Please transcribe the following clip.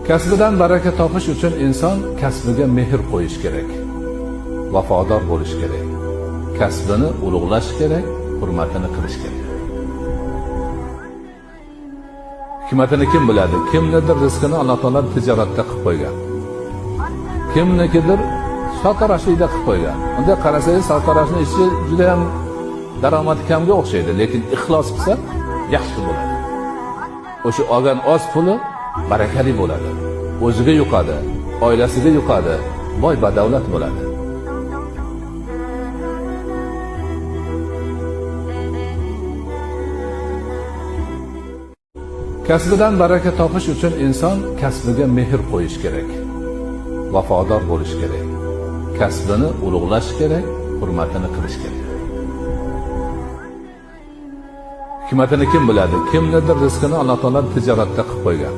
Kasbidan baraka topish uchun inson kasbiga mehr qo'yish kerak. Vafodor bo'lish kerak. Kasbini ulug'lash kerak, hurmatini qilish kerak. Hikmatini kim biladi? Kimnidir rizqini Alloh taolo tijoratda qilib qo'ygan. Kimnikidir sartaroshlikda qilib qo'ygan. Unda qarasangiz sartaroshning ishi juda ham daromadi kamga o'xshaydi, lekin ixlos qilsa yaxshi bo'ladi. O'sha olgan oz puli barakali bo'ladi. O'ziga yuqadi, oilasiga yuqadi, boy badavlat bo'ladi. Kasbidan baraka topish uchun inson kasbiga mehr qo'yish kerak. Vafodor bo'lish kerak. Kasbini ulug'lash kerak, hurmatini qilish kerak. Hikmatini kim biladi? Kimnidir rizqini Alloh taolo tijoratda qilib qo'ygan.